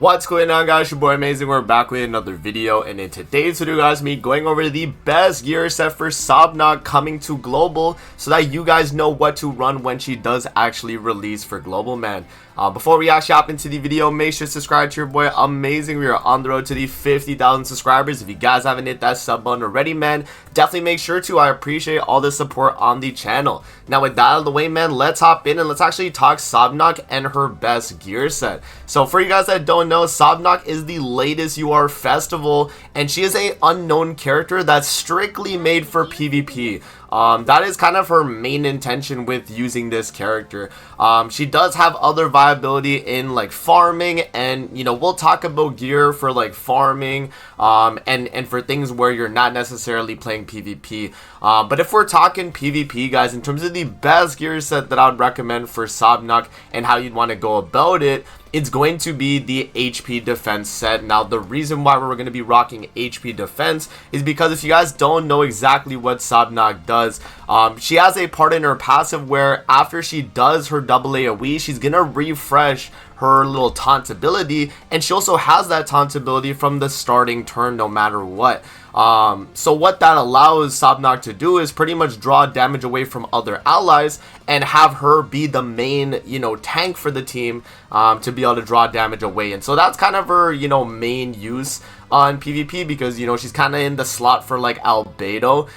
What's going on, guys? Your boy Amazing. We're back with another video, and in today's video, guys, me going over the best gear set for Sobnok coming to global so that you guys know what to run when she does actually release for global, man. Before we actually hop into the video, make sure to subscribe to your boy Amazing. We are on the road to the 50,000 subscribers. If you guys haven't hit that sub button already, man, definitely make sure to. I appreciate all the support on the channel. Now, with that out of the way, man, let's hop in and let's actually talk Sobnok and her best gear set. So for you guys that don't know, Sobnok is the latest UR festival, and she is a unknown character that's strictly made for PvP. That is kind of her main intention with using this character. She does have other viability in like farming, and you know, we'll talk about gear for like farming and for things where you're not necessarily playing PvP. But if we're talking PvP, guys, in terms of the best gear set that I would recommend for Sobnok and how you'd want to go about it, it's going to be the HP defense set. Now, the reason why we're going to be rocking HP defense is because if you guys don't know exactly what Sobnok does, she has a part in her passive where after she does her double AoE, she's going to refresh her little taunt ability, and she also has that taunt ability from the starting turn no matter what. So what that allows Sobnok to do is pretty much draw damage away from other allies and have her be the main, you know, tank for the team to be able to draw damage away. And so that's kind of her, you know, main use on PvP, because you know, she's kind of in the slot for like Albedo,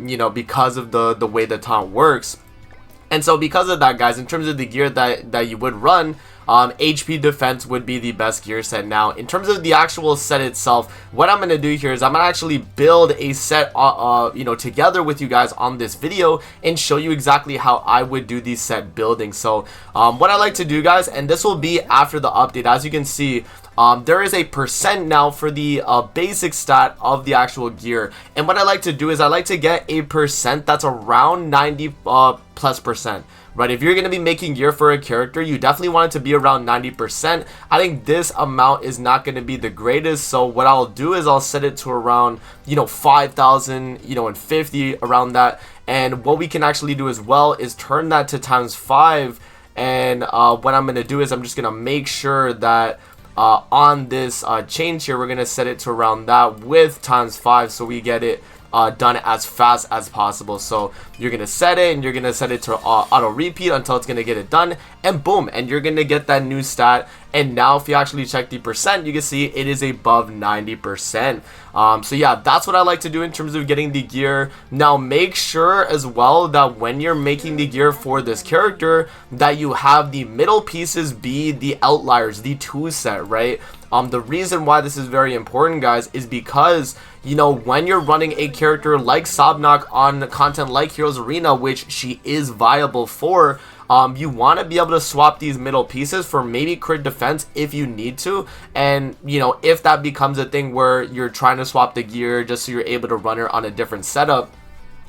you know, because of the way the taunt works. And so because of that, guys, in terms of the gear that you would run, HP defense would be the best gear set. Now, in terms of the actual set itself, what I'm going to do here is I'm going to actually build a set, you know, together with you guys on this video and show you exactly how I would do these set building. So, what I like to do, guys, and this will be after the update, as you can see, there is a percent now for the basic stat of the actual gear, and what I like to do is I like to get a percent that's around 90 plus percent. Right, if you're going to be making gear for a character, you definitely want it to be around 90%. I think this amount is not going to be the greatest, so what I'll do is I'll set it to around, you know, 5,000, you know, and 50 around that. And what we can actually do as well is turn that to ×5. And what I'm going to do is I'm just going to make sure that on this change here, we're going to set it to around that with ×5, so we get it done as fast as possible. So you're gonna set it, and you're gonna set it to auto repeat until it's gonna get it done, and boom, and you're gonna get that new stat. And now if you actually check the percent, you can see it is above 90%. So yeah, that's what I like to do in terms of getting the gear. Now make sure as well that when you're making the gear for this character, that you have the middle pieces be the outliers, the 2 set, right? The reason why this is very important, guys, is because, you know, when you're running a character like Sobnok on content like Heroes Arena, which she is viable for, you want to be able to swap these middle pieces for maybe crit defense if you need to. And, you know, if that becomes a thing where you're trying to swap the gear just so you're able to run her on a different setup,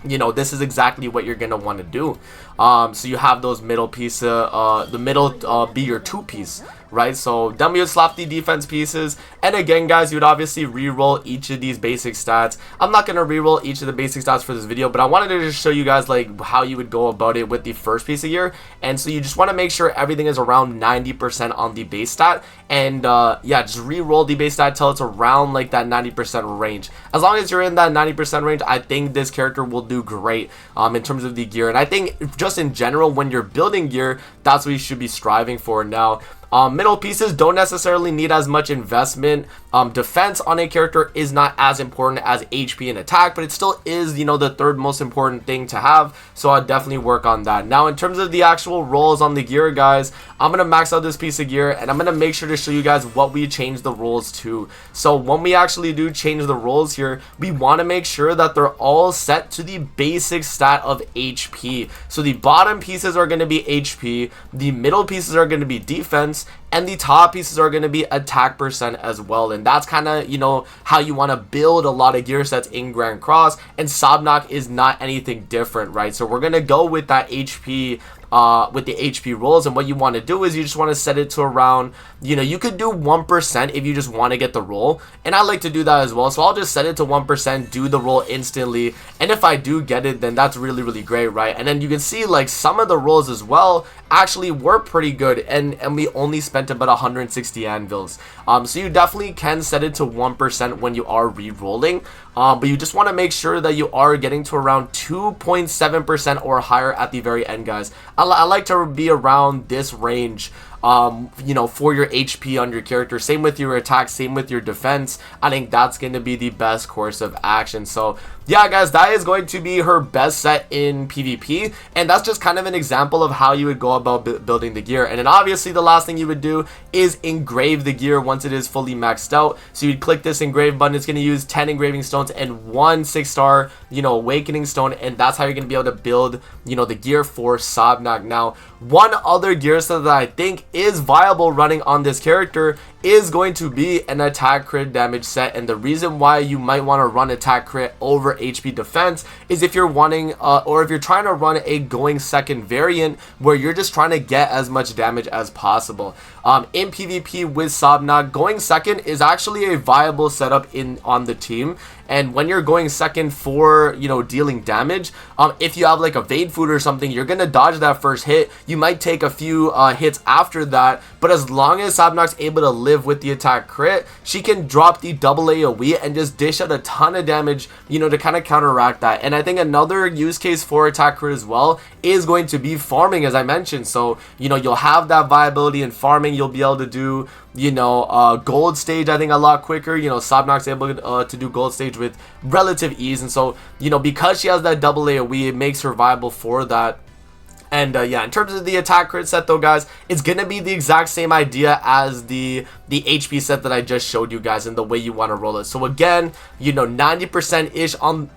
you know, this is exactly what you're gonna want to do. So you have those middle piece, the middle be your 2 piece, right? So then we would slap the defense pieces, and again, guys, you would obviously re-roll each of these basic stats. I'm not gonna re-roll each of the basic stats for this video, but I wanted to just show you guys like how you would go about it with the first piece of gear. And so you just want to make sure everything is around 90% on the base stat, and yeah, just re-roll the base stat till it's around like that 90% range. As long as you're in that 90% range, I think this character will do great in terms of the gear. And I think just in general, when you're building gear, that's what you should be striving for. Now, middle pieces don't necessarily need as much investment. Defense on a character is not as important as HP and attack, but it still is, you know, the 3rd most important thing to have. So I'll definitely work on that. Now, in terms of the actual rolls on the gear, guys, I'm going to max out this piece of gear, and I'm going to make sure to show you guys what we change the rolls to. So when we actually do change the rolls here, we want to make sure that they're all set to the basic stat of HP. So the bottom pieces are going to be HP, the middle pieces are going to be defense, and the top pieces are going to be attack percent as well. And that's kind of, you know, how you want to build a lot of gear sets in Grand Cross, and Sobnok is not anything different, right? So we're going to go with that HP with the HP rolls. And what you want to do is you just want to set it to around, you could do 1% if you just want to get the roll, and I like to do that as well. So I'll just set it to 1%, do the roll instantly, and if I do get it, then that's really great, right? And then you can see like some of the rolls as well actually were pretty good, and we only spent about 160 anvils. So you definitely can set it to 1% when you are re-rolling, but you just want to make sure that you are getting to around 2.7% or higher at the very end, guys. I like to be around this range, for your HP on your character. Same with your attack, same with your defense. I think that's going to be the best course of action. So yeah, guys, that is going to be her best set in PvP, and that's just kind of an example of how you would go about building the gear. And then obviously the last thing you would do is engrave the gear once it is fully maxed out. So you'd click this engrave button. It's going to use 10 engraving stones and 1 6-star awakening stone, and that's how you're going to be able to build the gear for Sabnac. Now, one other gear set that I think is viable running on this character is going to be an attack crit damage set. And the reason why you might want to run attack crit over HP defense is if you're wanting or if you're trying to run a going second variant where you're just trying to get as much damage as possible. In PvP with Sabnac, going second is actually a viable setup on the team. And when you're going second for dealing damage, if you have like evade food or something, you're gonna dodge that first hit. You might take a few hits after that, but as long as Sabnac's able to live with the attack crit, she can drop the double AoE and just dish out a ton of damage, to kind of counteract that. And I think another use case for attack crit as well is going to be farming, as I mentioned. So you'll have that viability in farming. You'll be able to do gold stage, I think, a lot quicker. Sabnac's able to do gold stage with relative ease, and so because she has that double AoE, it makes her viable for that. And yeah, in terms of the attack crit set though, guys, it's gonna be the exact same idea as the HP set that I just showed you guys, and the way you want to roll it. So again, 90% ish on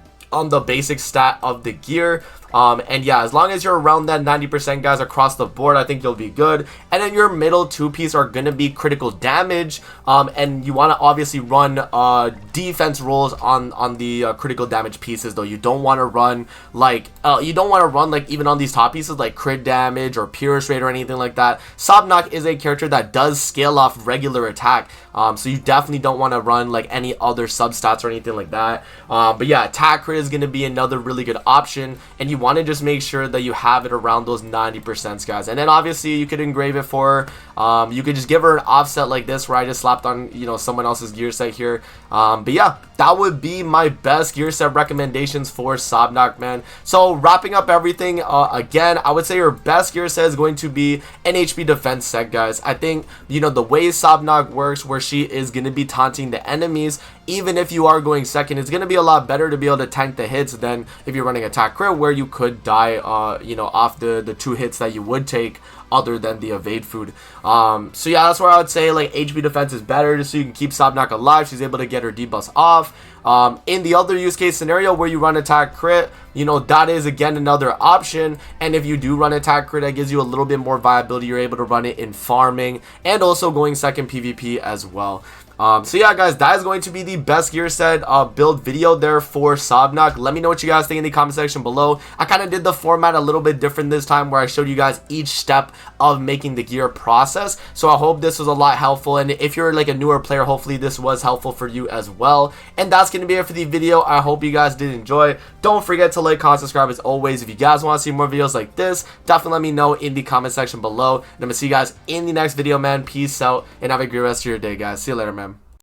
the basic stat of the gear. And yeah, as long as you're around that 90%, guys, across the board, I think you'll be good. And then your middle two piece are going to be critical damage, and you want to obviously run defense rolls on the critical damage pieces, though. You don't want to run like even on these top pieces like crit damage or pierce rate or anything like that. Sabnac is a character that does scale off regular attack, so you definitely don't want to run like any other substats or anything like that. But yeah, attack crit is going to be another really good option, and you want to just make sure that you have it around those 90%, guys. And then obviously you could engrave it for you could just give her an offset like this, where I just slapped on someone else's gear set here. But yeah, that would be my best gear set recommendations for Sabnac, man. So wrapping up everything, again, I would say your best gear set is going to be an HP defense set, guys. I think the way Sabnac works, where she is going to be taunting the enemies, even if you are going second, it's going to be a lot better to be able to tank the hits than if you're running attack crit, where you could die off the 2 hits that you would take other than the evade food. So yeah, that's where I would say like HP defense is better, just so you can keep Sabnac alive. She's able to get her debuffs off. In the other use case scenario where you run attack crit, that is again another option. And if you do run attack crit, that gives you a little bit more viability. You're able to run it in farming and also going second PvP as well. So yeah, guys, that is going to be the best gear set build video there for Sabnac. Let me know what you guys think in the comment section below. I kind of did the format a little bit different this time, where I showed you guys each step of making the gear process. So I hope this was a lot helpful, and if you're like a newer player, hopefully this was helpful for you as well. And that's going to be it for the video. I hope you guys did enjoy. Don't forget to like, comment, subscribe as always. If you guys want to see more videos like this, definitely let me know in the comment section below. And I'm going to see you guys in the next video, man. Peace out, and have a great rest of your day, guys. See you later, man.